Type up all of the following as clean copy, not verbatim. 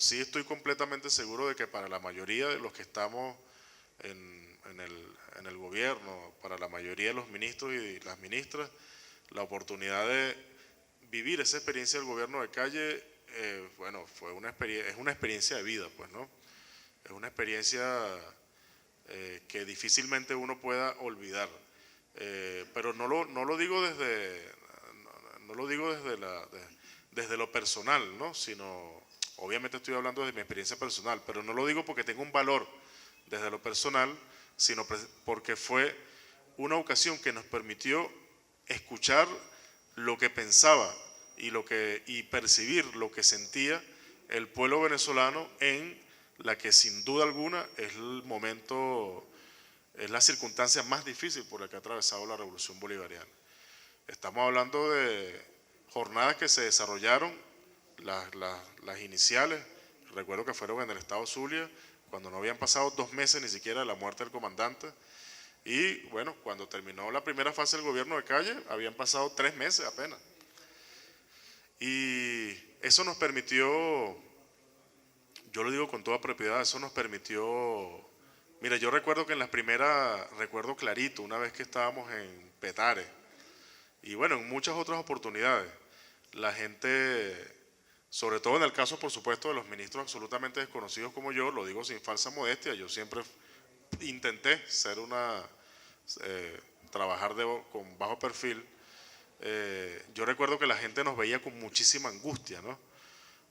sí estoy completamente seguro de que para la mayoría de los que estamos en el gobierno, para la mayoría de los ministros y las ministras, la oportunidad de vivir esa experiencia del gobierno de calle, bueno, es una experiencia de vida, pues, ¿no? Es una experiencia que difícilmente uno pueda olvidar. Pero no lo digo no lo digo desde lo personal, ¿no? Sino, obviamente estoy hablando de mi experiencia personal, pero no lo digo porque tenga un valor desde lo personal, sino porque fue una ocasión que nos permitió escuchar lo que pensaba y percibir lo que sentía el pueblo venezolano en la que sin duda alguna es el momento, es la circunstancia más difícil por la que ha atravesado la revolución bolivariana. Estamos hablando de jornadas que se desarrollaron, las iniciales, recuerdo que fueron en el estado Zulia, cuando no habían pasado 2 meses ni siquiera de la muerte del comandante, y bueno, cuando terminó la primera fase del gobierno de calle, habían pasado 3 meses apenas. Y eso nos permitió, yo lo digo con toda propiedad, eso nos permitió, mira, yo recuerdo que en las primeras, recuerdo clarito, una vez que estábamos en Petare, y bueno, en muchas otras oportunidades, la gente, sobre todo en el caso, por supuesto, de los ministros absolutamente desconocidos como yo, lo digo sin falsa modestia, yo siempre intenté ser trabajar con bajo perfil. Yo recuerdo que la gente nos veía con muchísima angustia, ¿no?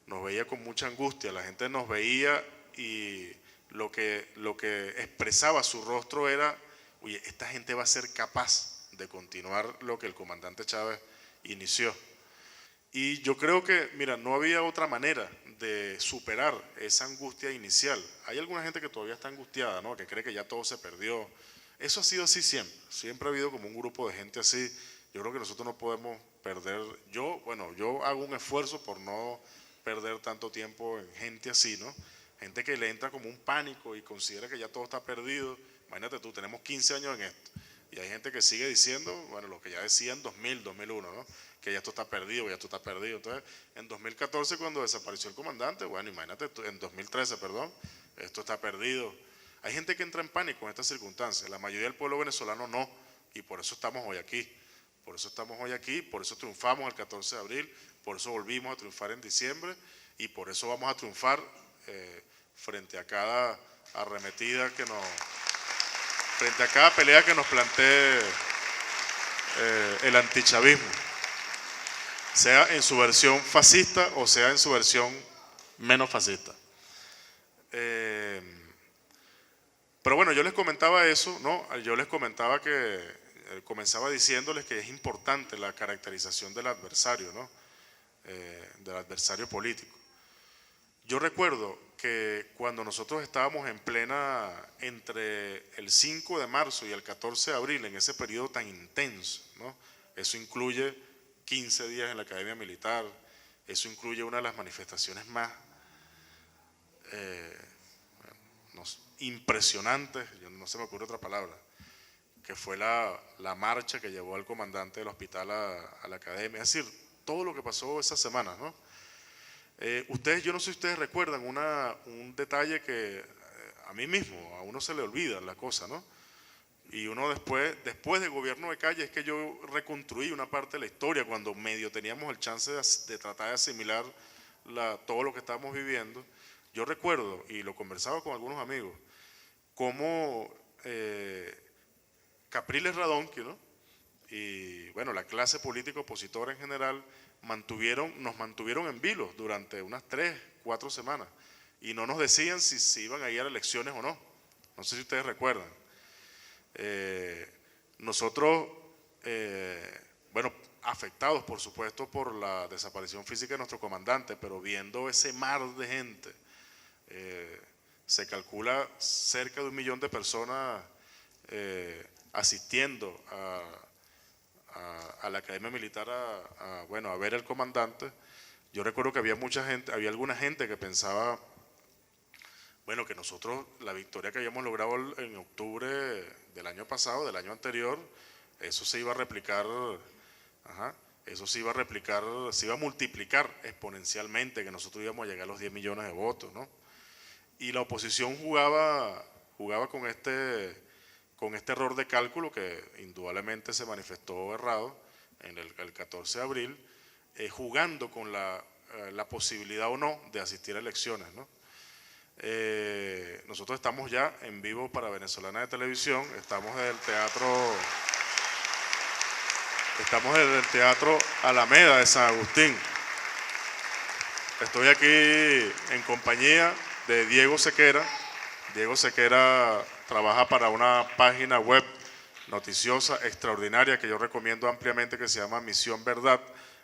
Nos veía con mucha angustia, la gente nos veía y lo que expresaba su rostro era, oye, esta gente va a ser capaz de continuar lo que el comandante Chávez inició. Y yo creo que, mira, no había otra manera de superar esa angustia inicial. Hay alguna gente que todavía está angustiada, ¿no? Que cree que ya todo se perdió. Eso ha sido así siempre. Siempre ha habido como un grupo de gente así. Yo creo que nosotros no podemos perder. Yo hago un esfuerzo por no perder tanto tiempo en gente así, ¿no? Gente que le entra como un pánico y considera que ya todo está perdido. Imagínate tú, tenemos 15 años en esto. Y hay gente que sigue diciendo, bueno, lo que ya decían 2000, 2001, ¿no? Que ya esto está perdido, ya esto está perdido. Entonces, en 2014, cuando desapareció el comandante, bueno, imagínate, en 2013, perdón, esto está perdido. Hay gente que entra en pánico en estas circunstancias. La mayoría del pueblo venezolano no. Y por eso estamos hoy aquí. Por eso estamos hoy aquí, por eso triunfamos el 14 de abril, por eso volvimos a triunfar en diciembre y por eso vamos a triunfar frente a cada arremetida frente a cada pelea que nos plantee el antichavismo, sea en su versión fascista o sea en su versión menos fascista. Pero bueno, yo les comentaba eso, ¿no? Yo les comentaba que comenzaba diciéndoles que es importante la caracterización del adversario, ¿no? Del adversario político. Yo recuerdo que cuando nosotros estábamos entre el 5 de marzo y el 14 de abril, en ese periodo tan intenso, ¿no? Eso incluye 15 días en la Academia Militar, eso incluye una de las manifestaciones más impresionantes, no se me ocurre otra palabra, que fue la marcha que llevó al comandante del hospital a la Academia. Es decir, todo lo que pasó esas semanas, ¿no? Yo no sé si ustedes recuerdan un detalle que a mí mismo, a uno se le olvida la cosa, ¿no? Y uno después del gobierno de calle, es que yo reconstruí una parte de la historia cuando medio teníamos el chance de tratar de asimilar todo lo que estábamos viviendo. Yo recuerdo, y lo conversaba con algunos amigos, cómo Capriles Radonqui, ¿no? Y bueno, la clase política opositora en general nos mantuvieron en vilo durante unas 3, 4 semanas y no nos decían si iban a ir a elecciones o no. No sé si ustedes recuerdan. Nosotros, bueno, afectados por supuesto por la desaparición física de nuestro comandante, pero viendo ese mar de gente, se calcula cerca de 1 millón de personas asistiendo a la Academia Militar a ver al comandante. Yo recuerdo que había alguna gente que pensaba, bueno, que nosotros, la victoria que habíamos logrado en octubre del año pasado, del año anterior, eso se iba a replicar, eso se iba a replicar, se iba a multiplicar exponencialmente, que nosotros íbamos a llegar a los 10 millones de votos, ¿no? Y la oposición jugaba con este error de cálculo que indudablemente se manifestó errado en el 14 de abril, jugando con la posibilidad o no de asistir a elecciones, ¿no? Nosotros estamos ya en vivo para Venezolana de Televisión, estamos desde el Teatro Alameda de San Agustín. Estoy aquí en compañía de Diego Sequera. Diego Sequera trabaja para una página web noticiosa extraordinaria que yo recomiendo ampliamente, que se llama Misión Verdad.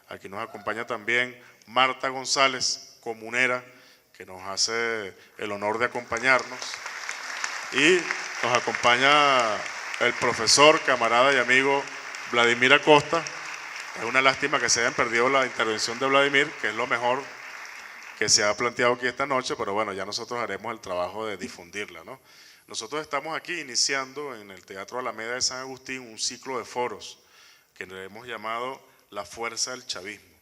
Aquí nos acompaña también Marta González, comunera, que nos hace el honor de acompañarnos. Y nos acompaña el profesor, camarada y amigo Vladimir Acosta. Es una lástima que se hayan perdido la intervención de Vladimir, que es lo mejor que se ha planteado aquí esta noche, pero bueno, ya nosotros haremos el trabajo de difundirla, ¿no? Nosotros estamos aquí iniciando en el Teatro Alameda de San Agustín un ciclo de foros que le hemos llamado La Fuerza del Chavismo.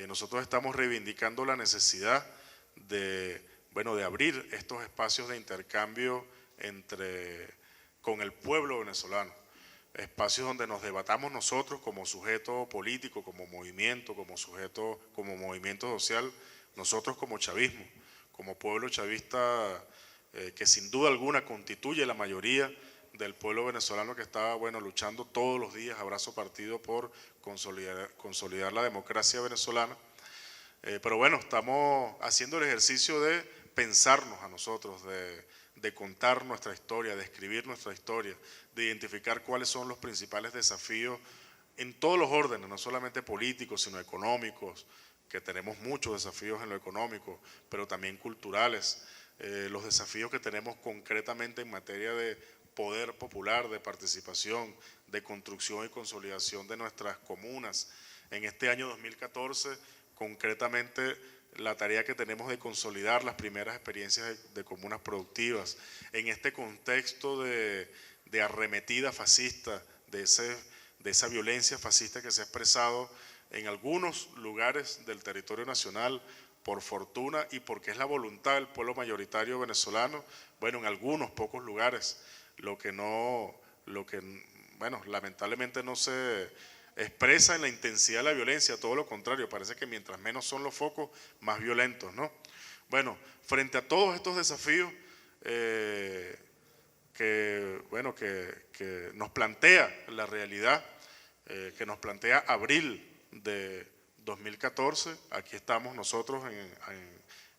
Nosotros estamos reivindicando la necesidad de abrir estos espacios de intercambio con el pueblo venezolano, espacios donde nos debatamos nosotros como sujeto político, como movimiento, como movimiento social, nosotros como chavismo, como pueblo chavista, que sin duda alguna constituye la mayoría del pueblo venezolano que está luchando todos los días a brazo partido por consolidar la democracia venezolana. Pero bueno, estamos haciendo el ejercicio de pensarnos a nosotros, de contar nuestra historia, de escribir nuestra historia, de identificar cuáles son los principales desafíos en todos los órdenes, no solamente políticos, sino económicos, que tenemos muchos desafíos en lo económico, pero también culturales, los desafíos que tenemos concretamente en materia de poder popular, de participación, de construcción y consolidación de nuestras comunas. En este año 2014, concretamente, la tarea que tenemos de consolidar las primeras experiencias de comunas productivas, en este contexto de arremetida fascista, de esa violencia fascista que se ha expresado en algunos lugares del territorio nacional, por fortuna y porque es la voluntad del pueblo mayoritario venezolano, en algunos pocos lugares, lo que lamentablemente no se expresa en la intensidad de la violencia, todo lo contrario, parece que mientras menos son los focos, más violentos, ¿no? Bueno, frente a todos estos desafíos que nos plantea la realidad, que nos plantea abril de 2014, aquí estamos nosotros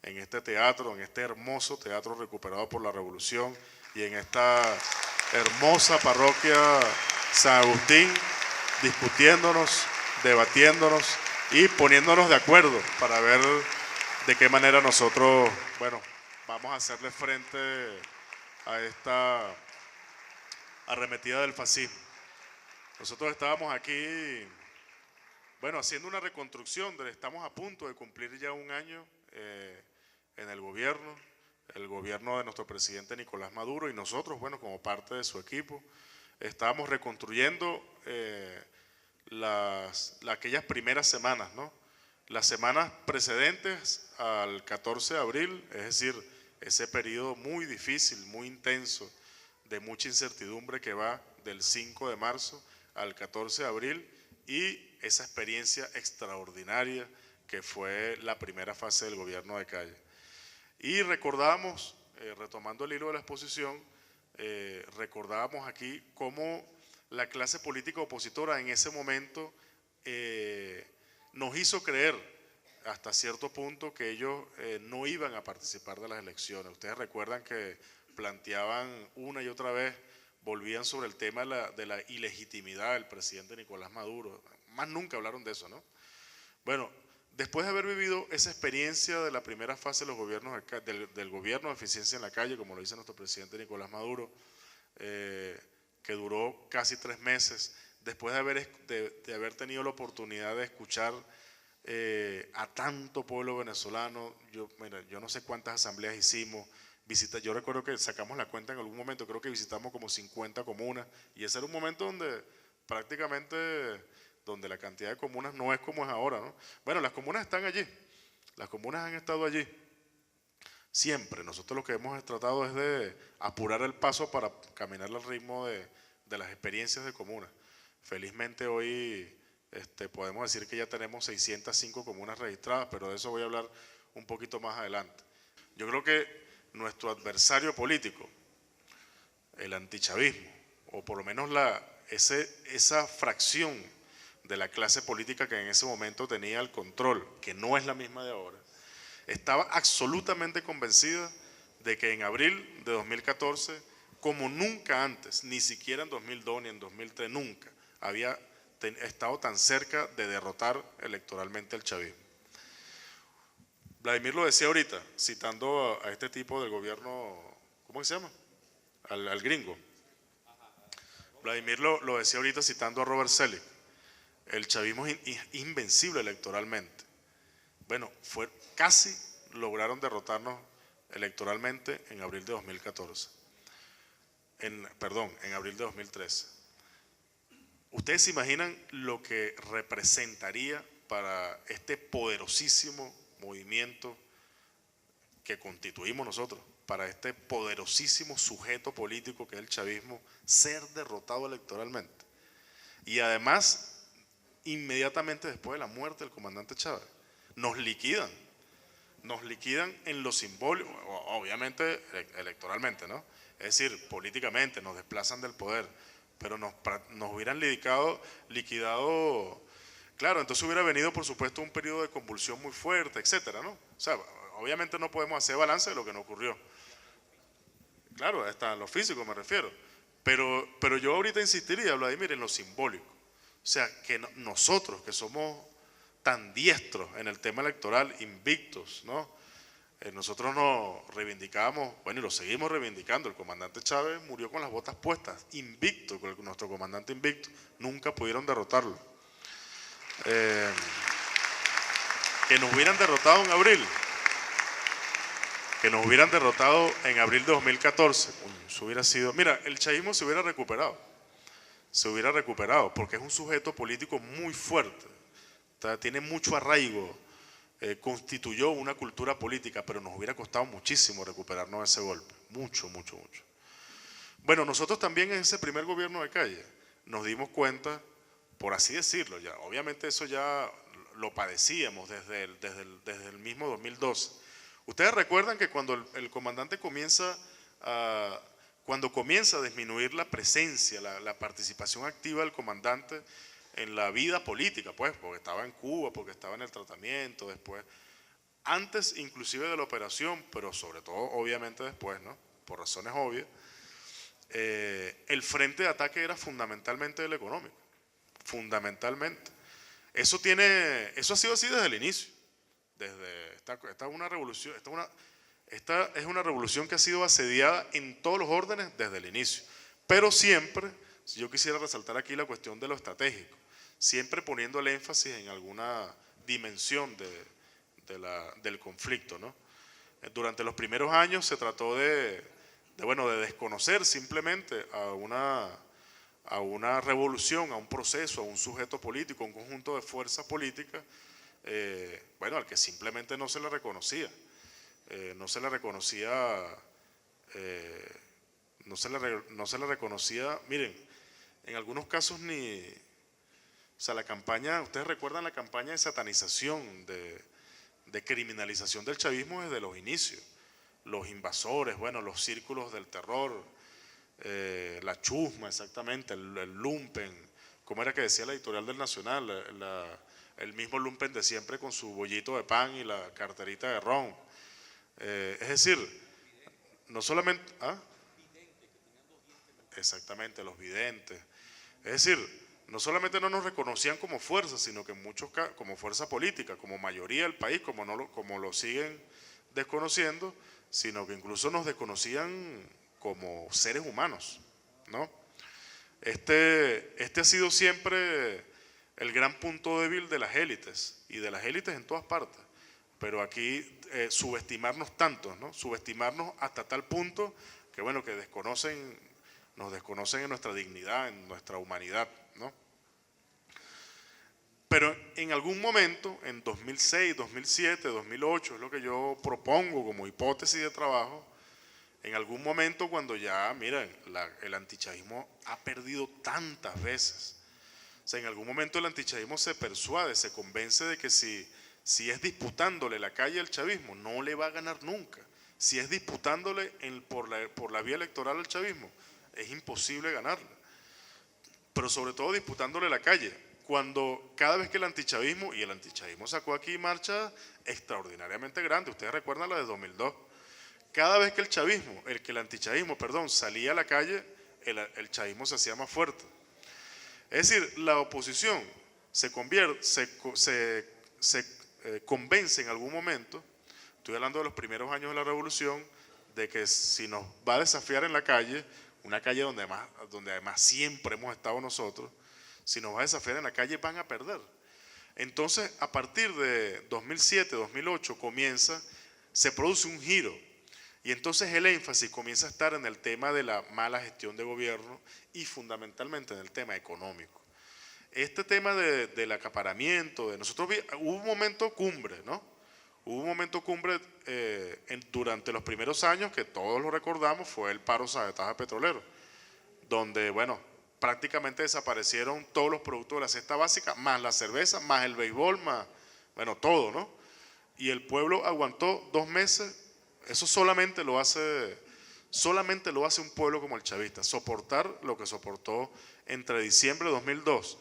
en este teatro, en este hermoso teatro recuperado por la Revolución y en esta hermosa parroquia San Agustín, discutiéndonos, debatiéndonos y poniéndonos de acuerdo para ver de qué manera nosotros, vamos a hacerle frente a esta arremetida del fascismo. Nosotros estábamos aquí, haciendo una reconstrucción, estamos a punto de cumplir ya un año en el gobierno de nuestro presidente Nicolás Maduro, y nosotros, como parte de su equipo, estábamos reconstruyendo aquellas primeras semanas, ¿no? Las semanas precedentes al 14 de abril, es decir, ese periodo muy difícil, muy intenso, de mucha incertidumbre que va del 5 de marzo al 14 de abril, y esa experiencia extraordinaria que fue la primera fase del gobierno de Calle. Y recordábamos, retomando el hilo de la exposición, recordábamos aquí cómo la clase política opositora en ese momento nos hizo creer hasta cierto punto que ellos no iban a participar de las elecciones. Ustedes recuerdan que planteaban una y otra vez, volvían sobre el tema de la ilegitimidad del presidente Nicolás Maduro. Más nunca hablaron de eso, ¿no? Después de haber vivido esa experiencia de la primera fase de los gobiernos del gobierno de eficiencia en la calle, como lo dice nuestro presidente Nicolás Maduro, que duró casi 3 meses, después de haber tenido la oportunidad de escuchar a tanto pueblo venezolano, yo no sé cuántas asambleas hicimos, yo recuerdo que sacamos la cuenta en algún momento, creo que visitamos como 50 comunas, y ese era un momento donde prácticamente donde la cantidad de comunas no es como es ahora, ¿no? Bueno, las comunas están allí, las comunas han estado allí. Siempre, nosotros lo que hemos tratado es de apurar el paso para caminar al ritmo de las experiencias de comunas. Felizmente hoy podemos decir que ya tenemos 605 comunas registradas, pero de eso voy a hablar un poquito más adelante. Yo creo que nuestro adversario político, el antichavismo, o por lo menos esa fracción de la clase política que en ese momento tenía el control, que no es la misma de ahora, estaba absolutamente convencida de que en abril de 2014, como nunca antes, ni siquiera en 2002 ni en 2003, nunca había estado tan cerca de derrotar electoralmente al chavismo. Vladimir lo decía ahorita, citando a este tipo del gobierno, ¿cómo se llama? Al gringo. Vladimir lo decía ahorita citando a Robert Selig. El chavismo es invencible electoralmente. Bueno, casi lograron derrotarnos electoralmente en abril de 2014. En abril de 2013. ¿Ustedes se imaginan lo que representaría para este poderosísimo movimiento que constituimos nosotros, para este poderosísimo sujeto político que es el chavismo, ser derrotado electoralmente? Y además, inmediatamente después de la muerte del comandante Chávez, nos liquidan en lo simbólico, obviamente electoralmente, ¿no? Es decir, políticamente nos desplazan del poder, pero nos hubieran liquidado, claro, entonces hubiera venido por supuesto un periodo de convulsión muy fuerte, etcétera, ¿no? O sea, obviamente no podemos hacer balance de lo que no ocurrió. Claro, hasta en lo físico me refiero. Pero yo ahorita insistiría, Vladimir, en lo simbólico. O sea, que nosotros que somos tan diestros en el tema electoral, invictos, ¿no? Nosotros nos reivindicábamos, bueno, y lo seguimos reivindicando. El comandante Chávez murió con las botas puestas, invicto, con nuestro comandante invicto. Nunca pudieron derrotarlo. Que nos hubieran derrotado en abril. Que nos hubieran derrotado en abril de 2014. Eso hubiera sido... Mira, el chavismo se hubiera recuperado. Se hubiera recuperado porque es un sujeto político muy fuerte. Tiene mucho arraigo. Constituyó una cultura política, pero nos hubiera costado muchísimo recuperarnos de ese golpe. Mucho, mucho, mucho. Bueno, nosotros también en ese primer gobierno de Calle nos dimos cuenta, por así decirlo, ya, obviamente eso ya lo padecíamos desde el mismo 2012. Ustedes recuerdan que cuando el comandante comienza a disminuir la presencia, la participación activa del comandante en la vida política, pues, porque estaba en Cuba, porque estaba en el tratamiento, después, antes inclusive de la operación, pero sobre todo obviamente después, ¿no? Por razones obvias, el frente de ataque era fundamentalmente el económico, fundamentalmente. Eso ha sido así desde el inicio. Esta es una revolución que ha sido asediada en todos los órdenes desde el inicio. Pero siempre, yo quisiera resaltar aquí la cuestión de lo estratégico, siempre poniendo el énfasis en alguna dimensión del conflicto, ¿no? Durante los primeros años se trató de desconocer simplemente a una revolución, a un proceso, a un sujeto político, a un conjunto de fuerzas políticas, al que simplemente no se le reconocía. No se le reconocía, miren, en algunos casos o sea, la campaña, ustedes recuerdan la campaña de satanización, de criminalización del chavismo desde los inicios. Los invasores, los círculos del terror, la chusma exactamente, el lumpen, ¿cómo era que decía la editorial del Nacional? El mismo lumpen de siempre con su bollito de pan y la carterita de ron. Es decir, no solamente... ¿ah? Exactamente, los videntes. Es decir, no solamente no nos reconocían como fuerza, sino que en muchos casos como fuerza política, como mayoría del país, como lo siguen desconociendo, sino que incluso nos desconocían como seres humanos, ¿no? Este ha sido siempre el gran punto débil de las élites, y de las élites en todas partes. Pero aquí subestimarnos tanto, ¿no? Subestimarnos hasta tal punto que, que nos desconocen en nuestra dignidad, en nuestra humanidad, ¿no? Pero en algún momento, en 2006, 2007, 2008, es lo que yo propongo como hipótesis de trabajo, en algún momento cuando ya, miren, el antichavismo ha perdido tantas veces. O sea, en algún momento el antichavismo se persuade, se convence de que si es disputándole la calle al chavismo, no le va a ganar nunca. Si es disputándole por la vía electoral al chavismo, es imposible ganarla. Pero sobre todo disputándole la calle. Cuando cada vez que el antichavismo sacó aquí marchas extraordinariamente grandes, ustedes recuerdan la de 2002, cada vez que el antichavismo, salía a la calle, el chavismo se hacía más fuerte. Es decir, la oposición se convence en algún momento, estoy hablando de los primeros años de la revolución, de que si nos va a desafiar en la calle, una calle donde además siempre hemos estado nosotros, si nos va a desafiar en la calle van a perder. Entonces, a partir de 2007, 2008 se produce un giro y entonces el énfasis comienza a estar en el tema de la mala gestión de gobierno y fundamentalmente en el tema económico. Este tema del acaparamiento, hubo un momento cumbre, ¿no? Hubo un momento cumbre durante los primeros años, que todos lo recordamos, fue el paro sabotaje petrolero, donde, bueno, prácticamente desaparecieron todos los productos de la cesta básica, más la cerveza, más el béisbol, más, bueno, todo, ¿no? Y el pueblo aguantó 2 meses. Eso solamente lo hace un pueblo como el chavista, soportar lo que soportó entre diciembre de 2002,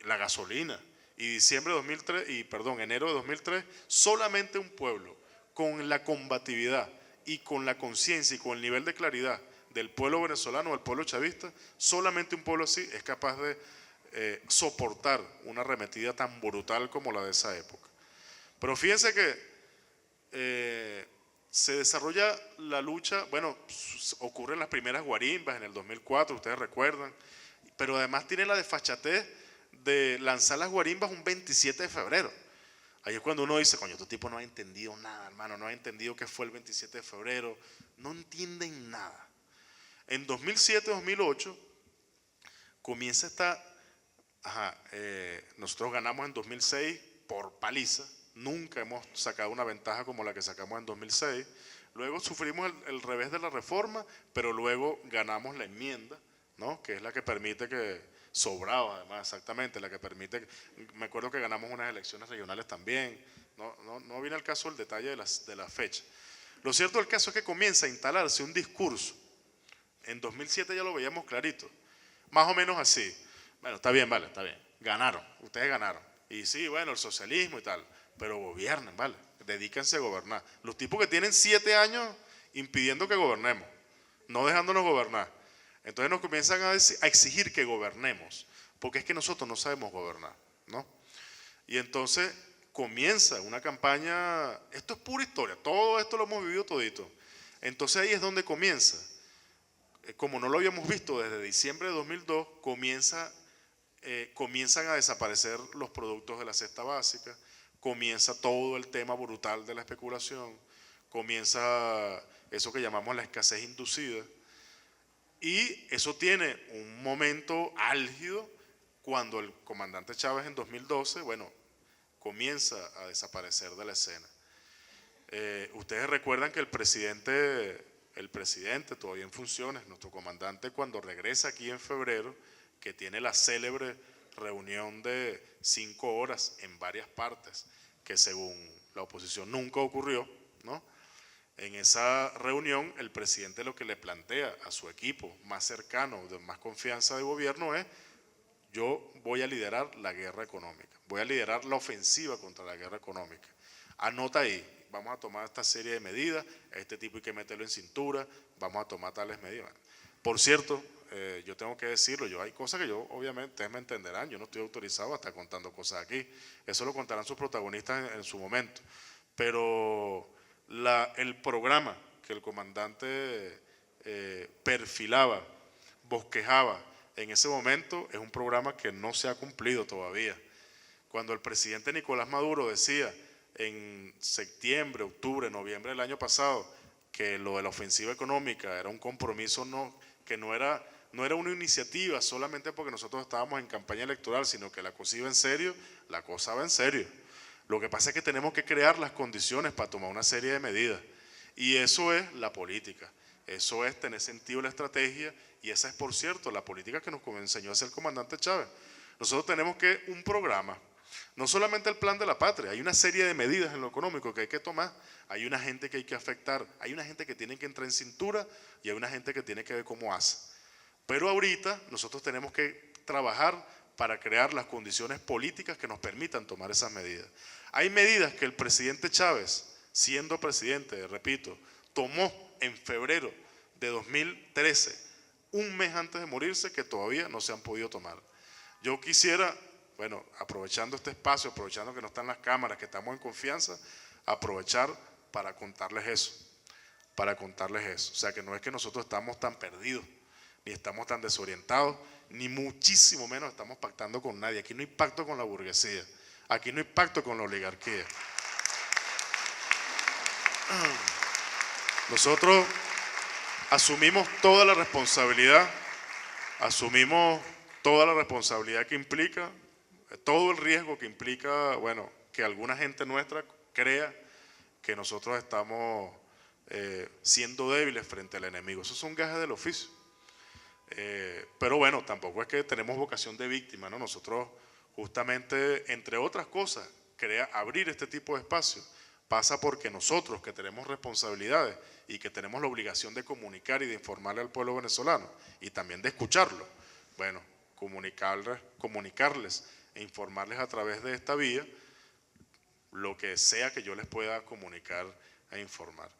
la gasolina, y enero de 2003, solamente un pueblo con la combatividad y con la conciencia y con el nivel de claridad del pueblo venezolano, del pueblo chavista, solamente un pueblo así es capaz de soportar una arremetida tan brutal como la de esa época. Pero fíjense que se desarrolla la lucha, bueno, ocurren las primeras guarimbas en el 2004, ustedes recuerdan, pero además tiene la desfachatez de lanzar las guarimbas un 27 de febrero. Ahí es cuando uno dice, coño, este tipo no ha entendido nada, hermano, no ha entendido qué fue el 27 de febrero, no entienden nada. En 2007-2008 comienza nosotros ganamos en 2006 por paliza, nunca hemos sacado una ventaja como la que sacamos en 2006. Luego sufrimos el revés de la reforma, pero luego ganamos la enmienda, ¿no? Que es la que permite sobrado además, exactamente, la que permite, me acuerdo que ganamos unas elecciones regionales también, no viene al caso el detalle de la fecha. Lo cierto del caso es que comienza a instalarse un discurso, en 2007 ya lo veíamos clarito, más o menos así, bueno, está bien, vale, está bien, ganaron, ustedes ganaron, y sí, bueno, el socialismo y tal, pero gobiernen, vale, dedíquense a gobernar. Los tipos que tienen 7 años impidiendo que gobernemos, no dejándonos gobernar. Entonces nos comienzan a exigir que gobernemos, porque es que nosotros no sabemos gobernar, ¿no? Y entonces comienza una campaña, esto es pura historia, todo esto lo hemos vivido todito. Entonces ahí es donde comienza, como no lo habíamos visto desde diciembre de 2002, comienzan a desaparecer los productos de la cesta básica, comienza todo el tema brutal de la especulación, comienza eso que llamamos la escasez inducida. Y eso tiene un momento álgido cuando el comandante Chávez en 2012, bueno, comienza a desaparecer de la escena. Ustedes recuerdan que el presidente todavía en funciones, nuestro comandante cuando regresa aquí en febrero, que tiene la célebre reunión de 5 horas en varias partes, que según la oposición nunca ocurrió, ¿no? En esa reunión, el presidente lo que le plantea a su equipo más cercano, de más confianza de gobierno es: yo voy a liderar la guerra económica, voy a liderar la ofensiva contra la guerra económica. Anota ahí, vamos a tomar esta serie de medidas, a este tipo hay que meterlo en cintura, vamos a tomar tales medidas. Por cierto, yo tengo que decirlo, hay cosas que obviamente, ustedes me entenderán, yo no estoy autorizado a estar contando cosas aquí, eso lo contarán sus protagonistas en su momento, pero el programa que el comandante perfilaba, bosquejaba en ese momento, es un programa que no se ha cumplido todavía. Cuando el presidente Nicolás Maduro decía en septiembre, octubre, noviembre del año pasado que lo de la ofensiva económica era un compromiso que no no era una iniciativa solamente porque nosotros estábamos en campaña electoral, sino que la cosa iba en serio, la cosa va en serio. Lo que pasa es que tenemos que crear las condiciones para tomar una serie de medidas. Y eso es la política, eso es tener sentido la estrategia, y esa es, por cierto, la política que nos enseñó a hacer el comandante Chávez. Nosotros tenemos que un programa, no solamente el plan de la patria, hay una serie de medidas en lo económico que hay que tomar, hay una gente que hay que afectar, hay una gente que tiene que entrar en cintura y hay una gente que tiene que ver cómo hace. Pero ahorita nosotros tenemos que trabajar para crear las condiciones políticas que nos permitan tomar esas medidas. Hay medidas que el presidente Chávez, siendo presidente, repito, tomó en febrero de 2013, un mes antes de morirse, que todavía no se han podido tomar. Yo quisiera, bueno, aprovechando este espacio, aprovechando que no están las cámaras, que estamos en confianza, aprovechar para contarles eso, O sea, que no es que nosotros estamos tan perdidos, ni estamos tan desorientados, ni muchísimo menos estamos pactando con nadie. Aquí no hay pacto con la burguesía, aquí no hay pacto con la oligarquía. Nosotros asumimos toda la responsabilidad, que implica, todo el riesgo que implica, bueno, que alguna gente nuestra crea que nosotros estamos siendo débiles frente al enemigo. Esos son gajes del oficio. Pero bueno, tampoco es que tenemos vocación de víctima, ¿no? Nosotros justamente, entre otras cosas, abrir este tipo de espacios pasa porque nosotros, que tenemos responsabilidades y que tenemos la obligación de comunicar y de informarle al pueblo venezolano y también de escucharlo, bueno, comunicarles e informarles a través de esta vía lo que sea que yo les pueda comunicar e informar.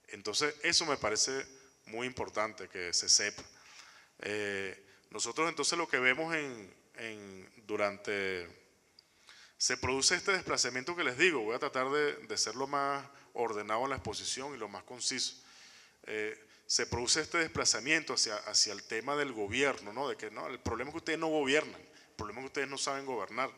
Entonces, eso me parece muy importante que se sepa. Nosotros entonces lo que vemos se produce este desplazamiento que les digo. Voy a tratar de ser lo más ordenado en la exposición y lo más conciso. Se produce este desplazamiento hacia el tema del gobierno, ¿no? De que no, el problema es que ustedes no gobiernan, el problema es que ustedes no saben gobernar,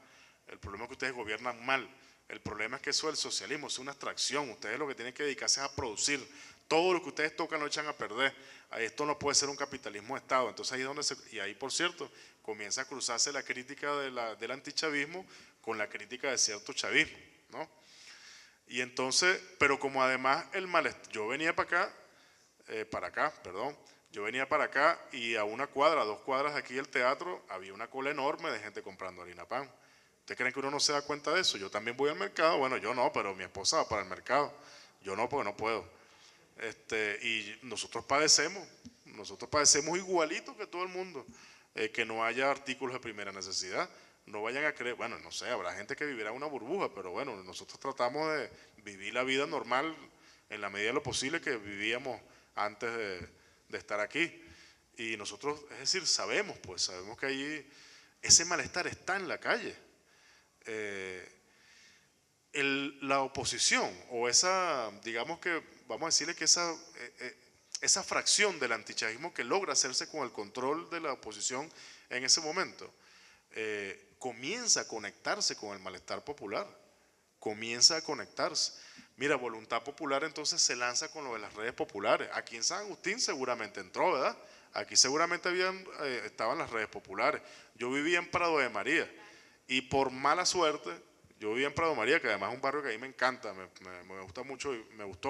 el problema es que ustedes gobiernan mal, el problema es que eso del socialismo es una abstracción, ustedes lo que tienen que dedicarse es a producir, todo lo que ustedes tocan lo echan a perder, esto no puede ser un capitalismo de Estado. Entonces ahí es donde y ahí, por cierto, comienza a cruzarse la crítica del antichavismo con la crítica de cierto chavismo, ¿no? Y entonces, pero como además el malestar, yo venía para acá y a una cuadra, 2 cuadras de aquí del teatro había una cola enorme de gente comprando harina pan. ¿Ustedes creen que uno no se da cuenta de eso? Yo también voy al mercado, bueno, yo no, pero mi esposa va para el mercado, yo no, porque no puedo. Y nosotros padecemos igualito que todo el mundo, que no haya artículos de primera necesidad. No vayan a creer, bueno, no sé, habrá gente que vivirá una burbuja, pero bueno, nosotros tratamos de vivir la vida normal en la medida de lo posible que vivíamos antes de estar aquí. Y nosotros, es decir, sabemos que allí ese malestar está en la calle. La oposición, o esa, digamos que, vamos a decirle que esa fracción del antichavismo que logra hacerse con el control de la oposición en ese momento, comienza a conectarse con el malestar popular, comienza a conectarse. Mira, Voluntad Popular entonces se lanza con lo de las redes populares. Aquí en San Agustín seguramente entró, ¿verdad? Aquí seguramente estaban las redes populares. Yo vivía en Prado de María y por mala suerte, yo vivía en Prado de María, que además es un barrio que a mí me encanta, me gustó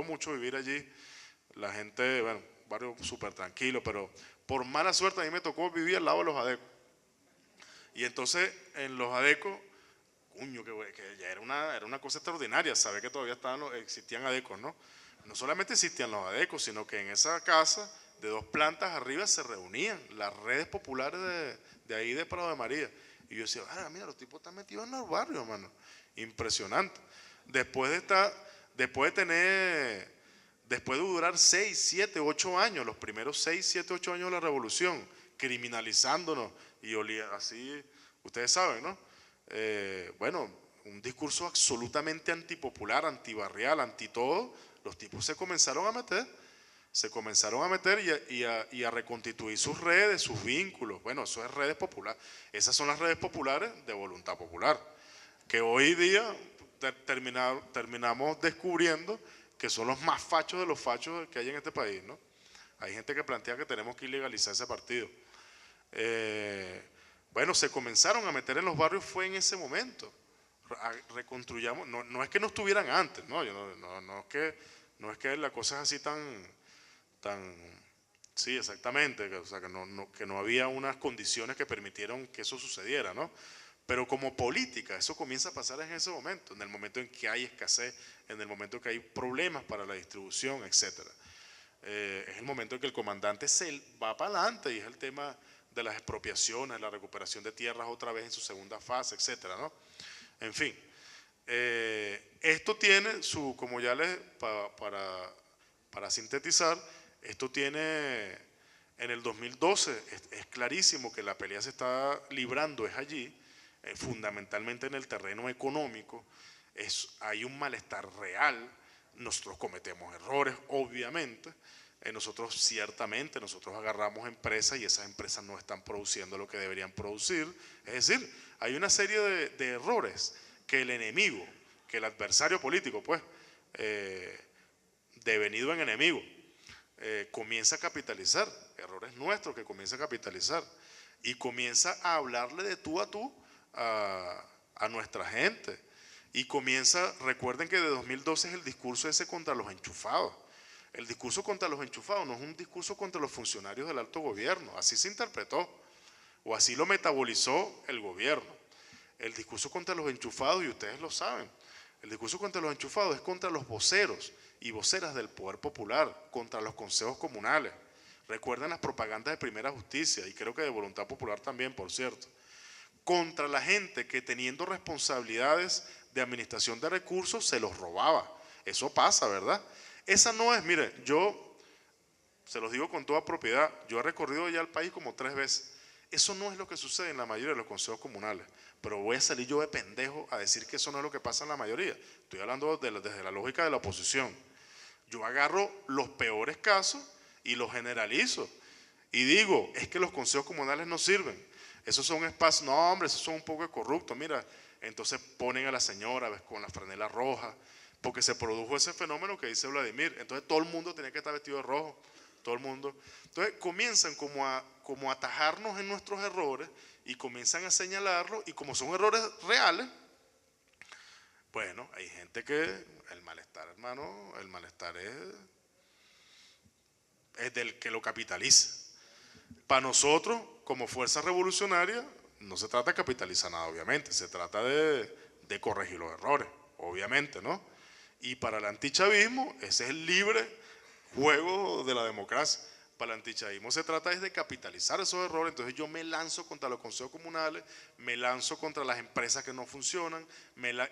mucho vivir allí. La gente, bueno, un barrio súper tranquilo, pero por mala suerte a mí me tocó vivir al lado de los Adecos. Y entonces en los Adecos, cuño, que ya era una cosa extraordinaria, saber que todavía existían Adecos, ¿no? No solamente existían los Adecos, sino que en esa casa de 2 plantas arriba se reunían las redes populares de ahí de Prado de María. Y yo decía, mira, los tipos están metidos en los barrios, mano. Impresionante. Después de durar 6, 7, 8 años, los primeros 6, 7, 8 años de la revolución, criminalizándonos y así, ustedes saben, ¿no? Bueno, un discurso absolutamente antipopular, antibarrial, anti todo, los tipos se comenzaron a meter y a reconstituir sus redes, sus vínculos. Bueno, eso es redes populares. Esas son las redes populares de Voluntad Popular, que hoy día terminamos descubriendo que son los más fachos de los fachos que hay en este país, ¿no? Hay gente que plantea que tenemos que ilegalizar ese partido. Bueno, se comenzaron a meter en los barrios fue en ese momento. Reconstruyamos, no es que no estuvieran antes, no, no es que la cosa es así tan, sí, exactamente, o sea, que no había unas condiciones que permitieron que eso sucediera, ¿no? Pero como política, eso comienza a pasar en ese momento, en el momento en que hay escasez, en el momento en que hay problemas para la distribución, etcétera. Es el momento en que el comandante se va para adelante y es el tema de las expropiaciones, la recuperación de tierras otra vez en su segunda fase, etcétera, ¿no? En fin, esto tiene su, como ya les, para sintetizar, esto tiene, en el 2012, es clarísimo que la pelea se está librando, es allí, fundamentalmente en el terreno económico, hay un malestar real, nosotros cometemos errores, obviamente, nosotros agarramos empresas y esas empresas no están produciendo lo que deberían producir, es decir, hay una serie de errores que el enemigo, que el adversario político, pues, devenido en enemigo, comienza a capitalizar, errores nuestros que comienza a capitalizar y comienza a hablarle de tú a nuestra gente y comienza, recuerden que de 2012 es el discurso ese contra los enchufados. El discurso contra los enchufados no es un discurso contra los funcionarios del alto gobierno, así se interpretó o así lo metabolizó el gobierno. El discurso contra los enchufados, y ustedes lo saben, el discurso contra los enchufados es contra los voceros y voceras del poder popular, contra los consejos comunales. Recuerden las propagandas de Primera Justicia y creo que de Voluntad Popular también, por cierto. Contra la gente que teniendo responsabilidades de administración de recursos se los robaba. Eso pasa, ¿verdad? Esa no es, mire, yo se los digo con toda propiedad, yo he recorrido ya el país como 3 veces. Eso no es lo que sucede en la mayoría de los consejos comunales. Pero voy a salir yo de pendejo a decir que eso no es lo que pasa en la mayoría. Estoy hablando desde la lógica de la oposición. Yo agarro los peores casos y los generalizo. Y digo, es que los consejos comunales no sirven. Esos son espacios, no hombre, esos son un poco corruptos. Mira, entonces ponen a la señora ¿ves? Con la franela roja, porque se produjo ese fenómeno que dice Vladimir. Entonces todo el mundo tenía que estar vestido de rojo, todo el mundo. Entonces comienzan como a atajarnos en nuestros errores y comienzan a señalarlos y como son errores reales, bueno, hay gente que el malestar, hermano, el malestar es del que lo capitaliza. Para nosotros, como fuerza revolucionaria, no se trata de capitalizar nada, obviamente, se trata de corregir los errores, obviamente, ¿no? Y para el antichavismo, ese es el libre juego de la democracia. Para el antichavismo se trata es de capitalizar esos errores, entonces yo me lanzo contra los consejos comunales, me lanzo contra las empresas que no funcionan,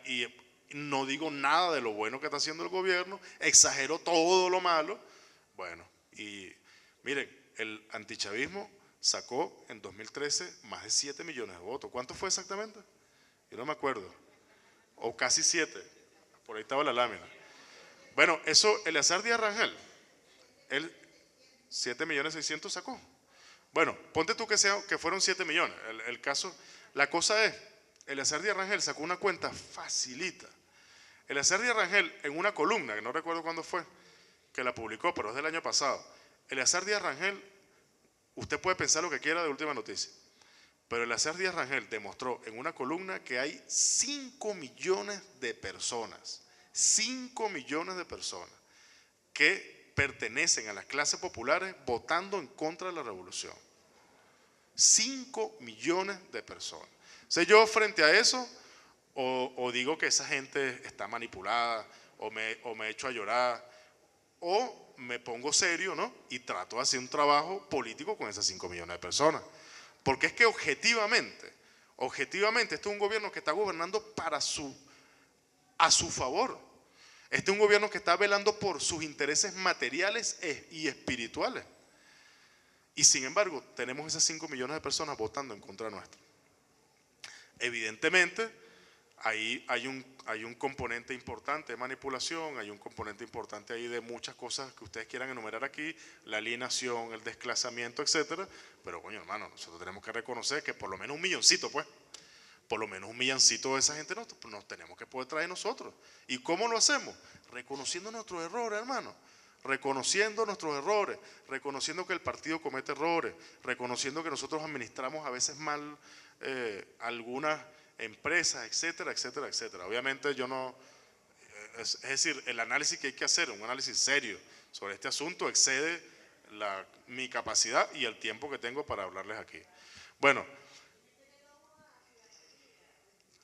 y no digo nada de lo bueno que está haciendo el gobierno, exagero todo lo malo. Bueno, y miren, el antichavismo sacó en 2013 más de 7 millones de votos. ¿Cuánto fue exactamente? Yo no me acuerdo. O casi 7. Por ahí estaba la lámina. Bueno, eso, Eleazar Díaz Rangel, él 7 millones 600 sacó. Bueno, ponte tú que fueron 7 millones. El caso, la cosa es, Eleazar Díaz Rangel sacó una cuenta facilita. Eleazar Díaz Rangel en una columna, que no recuerdo cuándo fue, que la publicó, pero es del año pasado. Eleazar Díaz Rangel, usted puede pensar lo que quiera de Última Noticia, pero Eleazar Díaz Rangel demostró en una columna que hay 5 millones de personas, 5 millones de personas que pertenecen a las clases populares votando en contra de la revolución. 5 millones de personas. O sea, yo frente a eso, o digo que esa gente está manipulada, o me echo a llorar, o me pongo serio, ¿no? Y trato de hacer un trabajo político con esas 5 millones de personas. Porque es que objetivamente, este es un gobierno que está gobernando a su favor. Este es un gobierno que está velando por sus intereses materiales y espirituales. Y sin embargo, tenemos esas 5 millones de personas votando en contra nuestra. Evidentemente, ahí hay un componente importante de manipulación, hay un componente importante ahí de muchas cosas que ustedes quieran enumerar aquí, la alienación, el desclasamiento, etcétera. Pero coño, hermano, nosotros tenemos que reconocer que por lo menos un milloncito, pues, por lo menos un milloncito de esa gente nos tenemos que poder traer nosotros. ¿Y cómo lo hacemos? Reconociendo nuestros errores, hermano. reconociendo nuestros errores, reconociendo que el partido comete errores, reconociendo que nosotros administramos a veces mal algunas empresas, etcétera, etcétera, etcétera. Obviamente yo no, es decir, el análisis que hay que hacer, un análisis serio sobre este asunto excede mi capacidad y el tiempo que tengo para hablarles aquí. Bueno,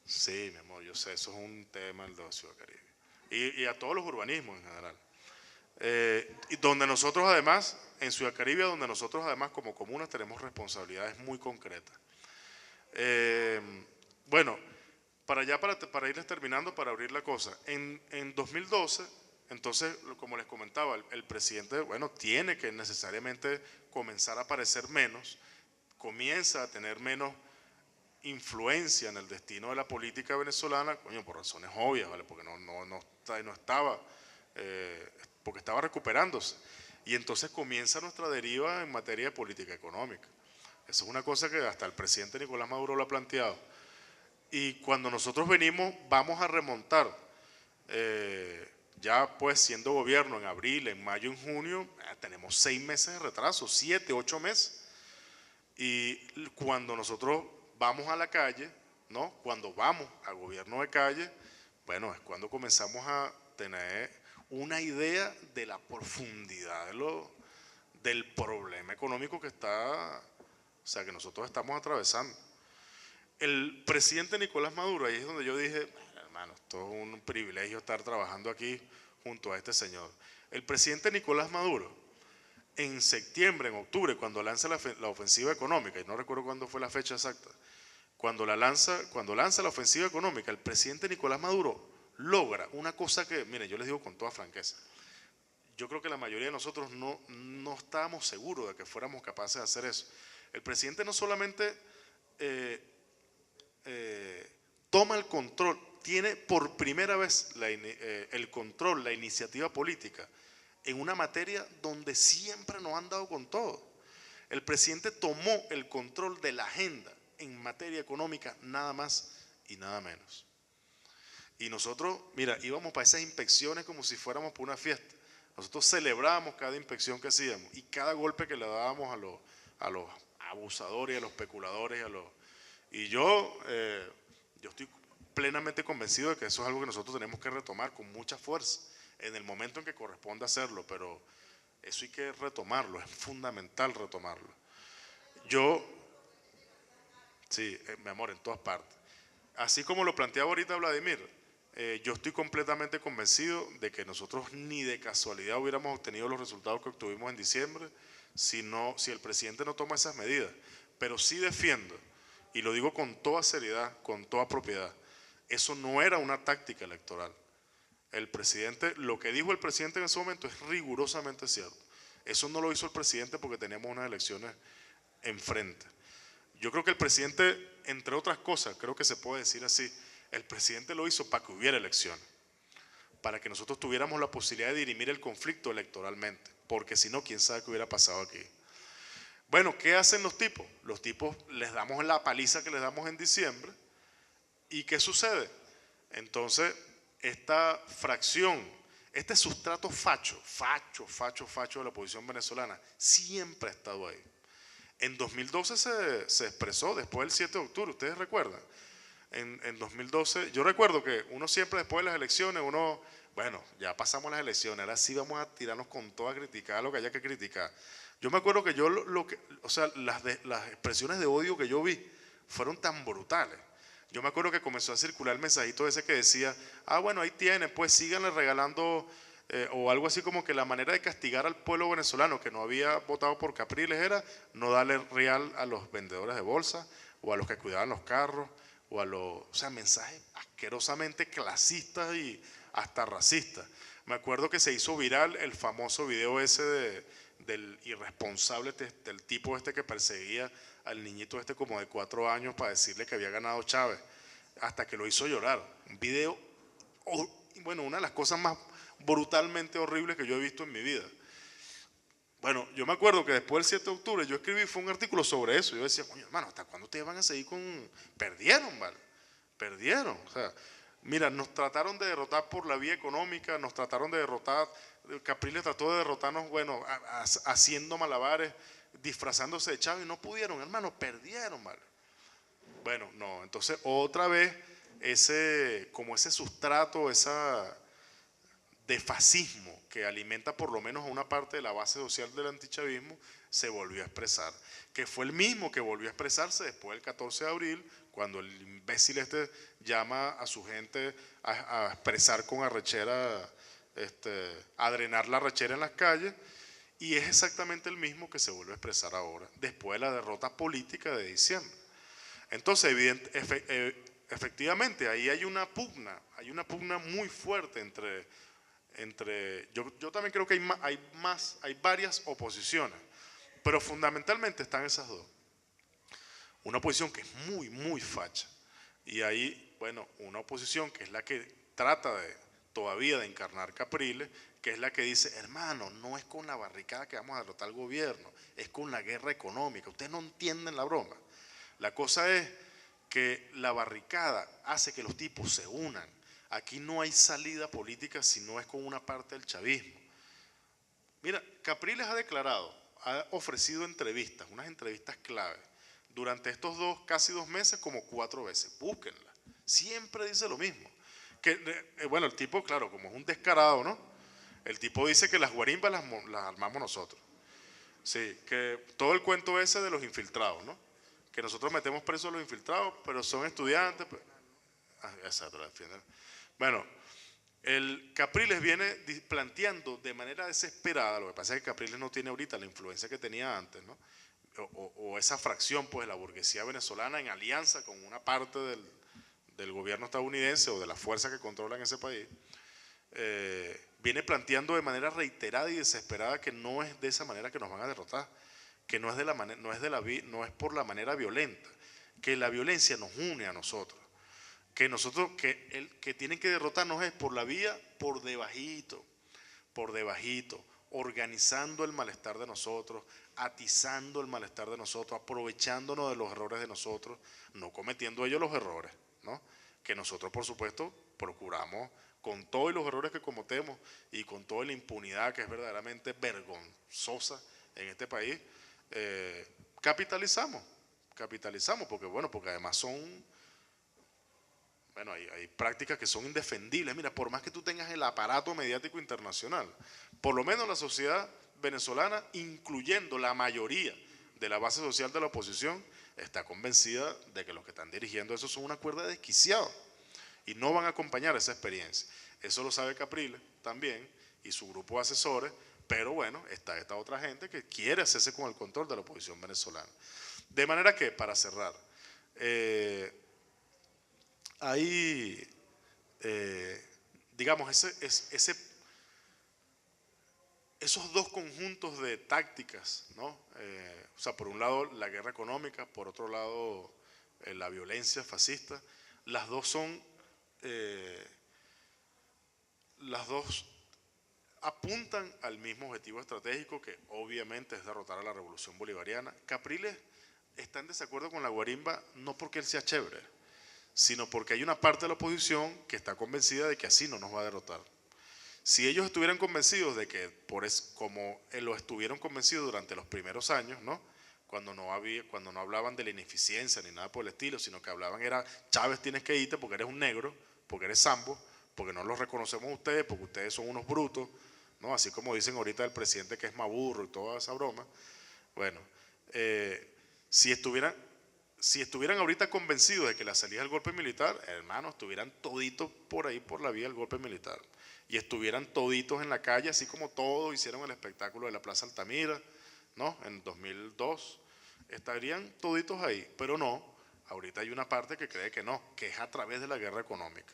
sí, mi amor, yo sé, eso es un tema del de Ciudad Caribe. Y a todos los urbanismos en general. Y donde nosotros además, en Ciudad Caribe, donde nosotros además como comunas tenemos responsabilidades muy concretas. Bueno, para irles terminando, para abrir la cosa, en 2012, entonces, como les comentaba, el presidente, bueno, tiene que necesariamente comenzar a aparecer menos, comienza a tener menos influencia en el destino de la política venezolana, coño, por razones obvias, ¿vale? Porque no estaba, porque estaba recuperándose. Y entonces comienza nuestra deriva en materia de política económica. Eso es una cosa que hasta el presidente Nicolás Maduro lo ha planteado. Y cuando nosotros venimos, vamos a remontar, ya pues siendo gobierno en abril, en mayo, en junio, tenemos 6 meses de retraso, 7, 8 meses. Y cuando nosotros vamos a la calle, ¿no? Cuando vamos a gobierno de calle, bueno, es cuando comenzamos a tener una idea de la profundidad del problema económico que que nosotros estamos atravesando. El presidente Nicolás Maduro, ahí es donde yo dije, hermano, esto es un privilegio estar trabajando aquí junto a este señor. El presidente Nicolás Maduro, en septiembre, en octubre, cuando lanza la ofensiva económica, y no recuerdo cuándo fue la fecha exacta, cuando lanza la ofensiva económica, el presidente Nicolás Maduro logra una cosa que, miren, yo les digo con toda franqueza, yo creo que la mayoría de nosotros no estábamos seguros de que fuéramos capaces de hacer eso. El presidente no solamente toma el control, tiene por primera vez el control, la iniciativa política en una materia donde siempre nos han dado con todo. El presidente tomó el control de la agenda en materia económica, nada más y nada menos. Y nosotros, mira, íbamos para esas inspecciones como si fuéramos por una fiesta. Nosotros celebrábamos cada inspección que hacíamos y cada golpe que le dábamos a los abusadores, a los especuladores, y yo estoy plenamente convencido de que eso es algo que nosotros tenemos que retomar con mucha fuerza en el momento en que corresponde hacerlo, pero eso hay que retomarlo, es fundamental retomarlo. Sí, mi amor, en todas partes. Así como lo planteaba ahorita Vladimir, yo estoy completamente convencido de que nosotros ni de casualidad hubiéramos obtenido los resultados que obtuvimos en diciembre si el presidente no toma esas medidas. Pero sí defiendo, y lo digo con toda seriedad, con toda propiedad, eso no era una táctica electoral. Lo que dijo el presidente en ese momento es rigurosamente cierto. Eso no lo hizo el presidente porque teníamos unas elecciones enfrente. Yo creo que el presidente, entre otras cosas, creo que se puede decir así, el presidente lo hizo para que hubiera elecciones, para que nosotros tuviéramos la posibilidad de dirimir el conflicto electoralmente, porque si no, quién sabe qué hubiera pasado aquí. Bueno, ¿qué hacen los tipos? Los tipos les damos la paliza que les damos en diciembre, ¿y qué sucede? Entonces, esta fracción, este sustrato facho de la oposición venezolana, siempre ha estado ahí. En 2012 se expresó, después del 7 de octubre, ¿ustedes recuerdan? En 2012, yo recuerdo que uno siempre después de las elecciones, bueno, ya pasamos las elecciones, ahora sí vamos a tirarnos con todo a criticar lo que haya que criticar. Yo me acuerdo que las expresiones de odio que yo vi fueron tan brutales. Yo me acuerdo que comenzó a circular el mensajito ese que decía, bueno, ahí tienen, pues síganle regalando, o algo así como que la manera de castigar al pueblo venezolano que no había votado por Capriles era no darle real a los vendedores de bolsa o a los que cuidaban los carros, o sea, mensajes asquerosamente clasistas y hasta racistas. Me acuerdo que se hizo viral el famoso video ese del irresponsable, del tipo este que perseguía al niñito este como de 4 años para decirle que había ganado Chávez, hasta que lo hizo llorar. Un video, bueno, una de las cosas más brutalmente horribles que yo he visto en mi vida. Bueno, yo me acuerdo que después del 7 de octubre yo fue un artículo sobre eso. Yo decía, coño, hermano, ¿hasta cuándo ustedes van a seguir con...? Perdieron, ¿vale? Perdieron. O sea, mira, nos trataron de derrotar por la vía económica, nos trataron de derrotar Capriles trató de derrotarnos, bueno, haciendo malabares, disfrazándose de Chávez y no pudieron, hermano, perdieron, ¿vale? Bueno, no, entonces otra vez como ese sustrato, esa de fascismo que alimenta por lo menos a una parte de la base social del antichavismo, se volvió a expresar, que fue el mismo que volvió a expresarse después del 14 de abril, cuando el imbécil llama a su gente a expresar con arrechera, a drenar la arrechera en las calles, y es exactamente el mismo que se vuelve a expresar ahora, después de la derrota política de diciembre. Entonces, efectivamente, ahí hay una pugna muy fuerte yo también creo que hay varias oposiciones, pero fundamentalmente están esas dos. Una oposición que es muy, muy facha, y ahí, bueno, una oposición que es la que trata todavía de encarnar Capriles, que es la que dice, hermano, no es con la barricada que vamos a derrotar al gobierno, es con la guerra económica. Ustedes no entienden la broma. La cosa es que la barricada hace que los tipos se unan. Aquí no hay salida política si no es con una parte del chavismo. Mira, Capriles ha ofrecido entrevistas, unas entrevistas clave, durante estos casi 2 meses, como 4 veces. Búsquenla. Siempre dice lo mismo. Bueno, el tipo, claro, como es un descarado, ¿no? El tipo dice que las guarimbas las armamos nosotros. Sí, que todo el cuento ese de los infiltrados, ¿no? Que nosotros metemos presos a los infiltrados, pero son estudiantes. Exacto, la defienden. Bueno, el Capriles viene planteando de manera desesperada, lo que pasa es que Capriles no tiene ahorita la influencia que tenía antes, ¿no? O esa fracción, pues, de la burguesía venezolana en alianza con una parte del gobierno estadounidense o de la fuerza que controla en ese país, viene planteando de manera reiterada y desesperada que no es de esa manera que nos van a derrotar, que no es por la manera violenta, que la violencia nos une a nosotros, que el que tienen que derrotarnos es por la vía por debajito, organizando el malestar de nosotros, atizando el malestar de nosotros, aprovechándonos de los errores de nosotros, no cometiendo ellos los errores, ¿no? Que nosotros, por supuesto, procuramos, con todos los errores que cometemos y con toda la impunidad que es verdaderamente vergonzosa en este país, capitalizamos, porque además hay prácticas que son indefendibles. Mira, por más que tú tengas el aparato mediático internacional, por lo menos la sociedad venezolana, incluyendo la mayoría de la base social de la oposición, está convencida de que los que están dirigiendo eso son una cuerda de desquiciados y no van a acompañar esa experiencia. Eso lo sabe Capriles también y su grupo de asesores, pero bueno, está esta otra gente que quiere hacerse con el control de la oposición venezolana. De manera que, para cerrar, hay, digamos, esos dos conjuntos de tácticas, ¿no? O sea, por un lado la guerra económica, por otro lado la violencia fascista. Las dos apuntan al mismo objetivo estratégico, que obviamente es derrotar a la revolución bolivariana. Capriles está en desacuerdo con la guarimba no porque él sea chévere, sino porque hay una parte de la oposición que está convencida de que así no nos va a derrotar. Si ellos estuvieran convencidos de que, como lo estuvieron convencidos durante los primeros años, ¿no? Cuando no hablaban de la ineficiencia ni nada por el estilo, sino que hablaban era, Chávez, tienes que irte porque eres un negro, porque eres sambo, porque no los reconocemos a ustedes, porque ustedes son unos brutos, ¿no? Así como dicen ahorita el presidente que es maburro y toda esa broma. Bueno, si estuvieran ahorita convencidos de que la salida del golpe militar, hermano, estuvieran toditos por ahí por la vía del golpe militar y estuvieran toditos en la calle, así como todos hicieron el espectáculo de la Plaza Altamira, ¿no? En 2002, estarían toditos ahí, pero no, ahorita hay una parte que cree que no, que es a través de la guerra económica,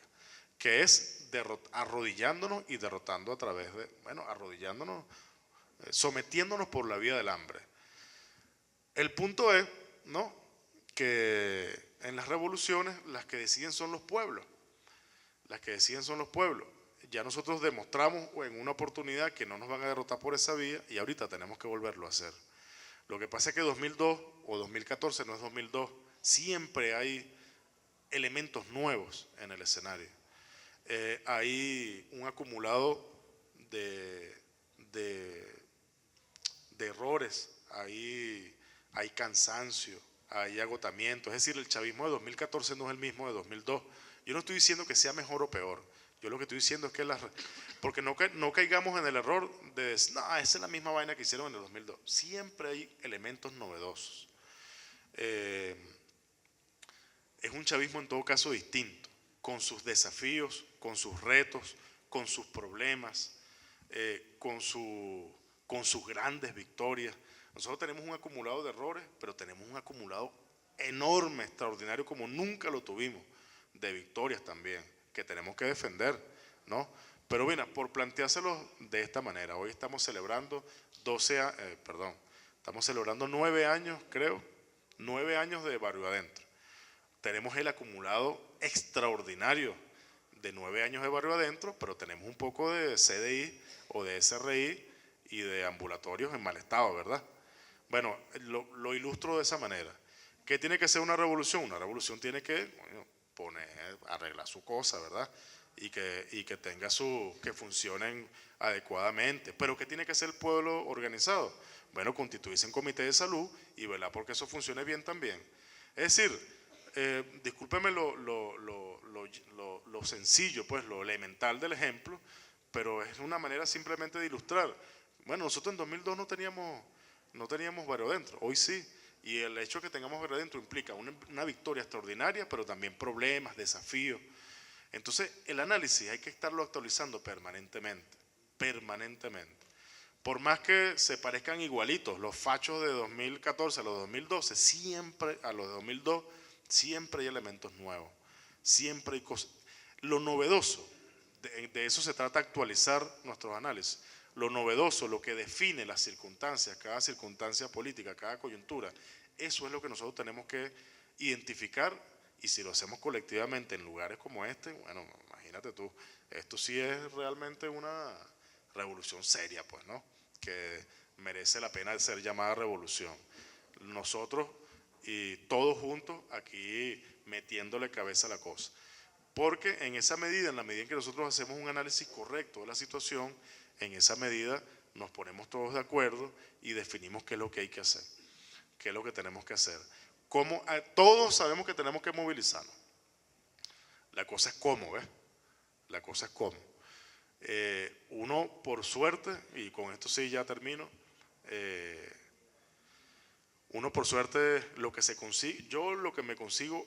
que es arrodillándonos y derrotando a través de, arrodillándonos, sometiéndonos por la vía del hambre. El punto es, ¿no?, que en las revoluciones las que deciden son los pueblos, Ya nosotros demostramos en una oportunidad que no nos van a derrotar por esa vía y ahorita tenemos que volverlo a hacer. Lo que pasa es que 2002 o 2014 no es 2002, siempre hay elementos nuevos en el escenario. Hay un acumulado de de, de errores, hay cansancio, hay agotamiento. Es decir, el chavismo de 2014 no es el mismo de 2002. Yo no estoy diciendo que sea mejor o peor. Yo lo que estoy diciendo es que porque no caigamos en el error de decir, no, esa es la misma vaina que hicieron en el 2002. Siempre hay elementos novedosos. Es un chavismo en todo caso distinto, con sus desafíos, con sus retos, con sus problemas, con sus grandes victorias. Nosotros tenemos un acumulado de errores, pero tenemos un acumulado enorme, extraordinario, como nunca lo tuvimos, de victorias también, que tenemos que defender, ¿no? Pero mira, por planteárselo de esta manera, hoy estamos celebrando estamos celebrando 9 años, creo, 9 años de Barrio Adentro. Tenemos el acumulado extraordinario de 9 años de Barrio Adentro, pero tenemos un poco de CDI o de SRI y de ambulatorios en mal estado, ¿verdad? Bueno, lo ilustro de esa manera. ¿Qué tiene que ser una revolución? Una revolución tiene que arreglar su cosa, ¿verdad? Y que tenga que funcionen adecuadamente. Pero ¿qué tiene que hacer el pueblo organizado? Bueno, constituirse en comité de salud y velar porque eso funcione bien también. Es decir, discúlpeme lo sencillo, pues lo elemental del ejemplo, pero es una manera simplemente de ilustrar. Bueno, nosotros en 2002 no teníamos Barrio Adentro, hoy sí. Y el hecho de que tengamos Barrio Adentro implica una victoria extraordinaria, pero también problemas, desafíos. Entonces, el análisis hay que estarlo actualizando permanentemente. Por más que se parezcan igualitos, los fachos de 2014 a los de 2012, a los de 2002, siempre hay elementos nuevos. Siempre hay cosas. Lo novedoso, de eso se trata actualizar nuestros análisis. Lo novedoso, lo que define las circunstancias, cada circunstancia política, cada coyuntura, eso es lo que nosotros tenemos que identificar, y si lo hacemos colectivamente en lugares como este, bueno, imagínate tú, esto sí es realmente una revolución seria, pues, ¿no? Que merece la pena de ser llamada revolución. Nosotros y todos juntos aquí metiéndole cabeza a la cosa. Porque en esa medida, en la medida en que nosotros hacemos un análisis correcto de la situación, en esa medida nos ponemos todos de acuerdo y definimos qué es lo que hay que hacer, qué es lo que tenemos que hacer. Todos sabemos que tenemos que movilizarnos. La cosa es cómo, ¿ves? La cosa es cómo. Uno, por suerte, y con esto sí ya termino, uno por suerte lo que se consigue, yo lo que me consigo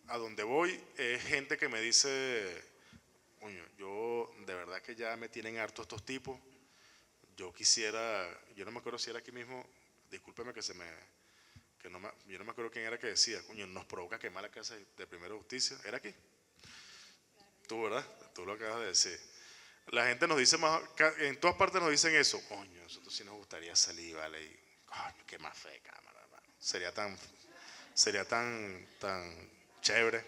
a donde voy es gente que me dice, coño, yo de verdad que ya me tienen harto estos tipos, yo no me acuerdo si era aquí mismo, discúlpeme yo no me acuerdo quién era que decía, coño, nos provoca quemar la casa de Primera Justicia, ¿era aquí? Tú, ¿verdad? Tú lo acabas de decir. La gente nos dice en todas partes nos dicen eso, coño, nosotros sí nos gustaría salir, ¿vale? Y, coño, qué más fe, cámara, hermano. Sería tan chévere.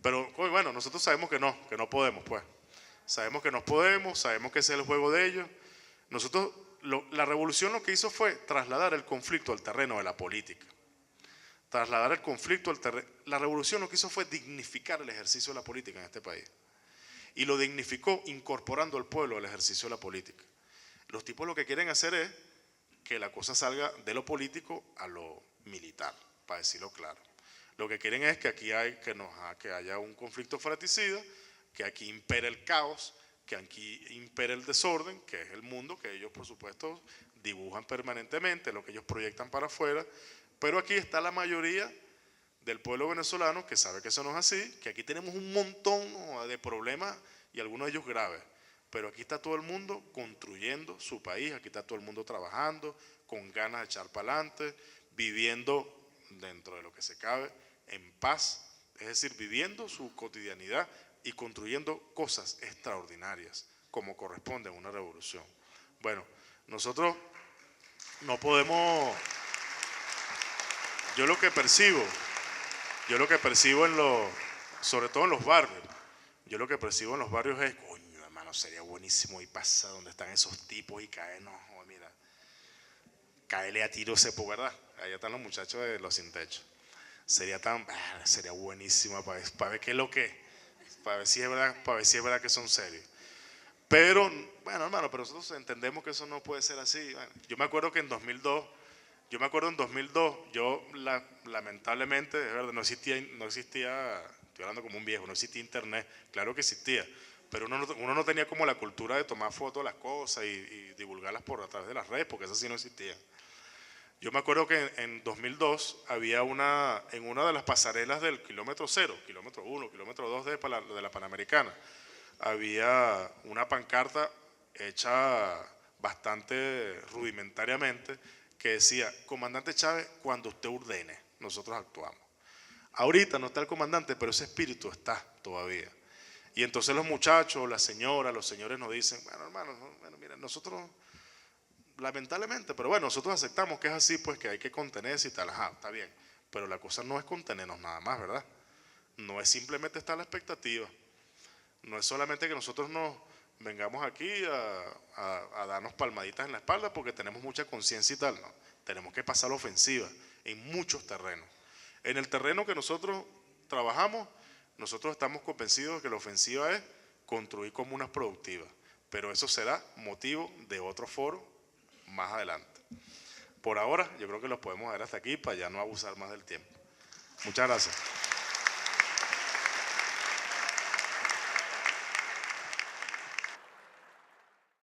Pero bueno, nosotros sabemos que no podemos, pues. Sabemos que no podemos, sabemos que ese es el juego de ellos. La revolución lo que hizo fue trasladar el conflicto al terreno de la política. Trasladar el conflicto al terreno. La revolución lo que hizo fue dignificar el ejercicio de la política en este país. Y lo dignificó incorporando al pueblo al ejercicio de la política. Los tipos lo que quieren hacer es que la cosa salga de lo político a lo militar, para decirlo claro. Lo que quieren es que aquí que haya un conflicto fratricida, que aquí impere el caos, que aquí impere el desorden, que es el mundo que ellos, por supuesto, dibujan permanentemente, lo que ellos proyectan para afuera. Pero aquí está la mayoría del pueblo venezolano que sabe que eso no es así, que aquí tenemos un montón de problemas y algunos de ellos graves. Pero aquí está todo el mundo construyendo su país, aquí está todo el mundo trabajando, con ganas de echar para adelante, viviendo dentro de lo que se cabe, en paz, es decir, viviendo su cotidianidad y construyendo cosas extraordinarias, como corresponde a una revolución. Bueno, nosotros no podemos, yo lo que percibo sobre todo en los barrios, yo lo que percibo en los barrios es, coño, hermano, sería buenísimo ir pasa donde están esos tipos y caer, no, mira, caerle a tiro sepo, ¿verdad? Allá están los muchachos de los sin techo. Sería buenísimo para ver qué es lo que, para ver si es verdad que son serios. Pero, bueno, hermano, pero nosotros entendemos que eso no puede ser así. Bueno, yo me acuerdo en 2002, lamentablemente, es verdad, no existía, estoy hablando como un viejo, no existía internet, claro que existía, pero uno no tenía como la cultura de tomar fotos de las cosas y divulgarlas por a través de las redes, porque eso sí no existía. Yo me acuerdo que en 2002 había en una de las pasarelas del kilómetro 0, kilómetro 1, kilómetro 2 de la Panamericana, había una pancarta hecha bastante rudimentariamente que decía: comandante Chávez, cuando usted ordene, nosotros actuamos. Ahorita no está el comandante, pero ese espíritu está todavía. Y entonces los muchachos, las señoras, los señores nos dicen: bueno, hermanos, bueno, mira, nosotros lamentablemente, pero bueno, nosotros aceptamos que es así, pues que hay que contenerse y tal, ajá, está bien. Pero la cosa no es contenernos nada más, ¿verdad? No es simplemente estar a la expectativa. No es solamente que nosotros nos vengamos aquí a darnos palmaditas en la espalda porque tenemos mucha conciencia y tal, no. Tenemos que pasar la ofensiva en muchos terrenos. En el terreno que nosotros trabajamos, nosotros estamos convencidos de que la ofensiva es construir comunas productivas, pero eso será motivo de otro foro más adelante. Por ahora, yo creo que los podemos ver hasta aquí para ya no abusar más del tiempo. Muchas gracias.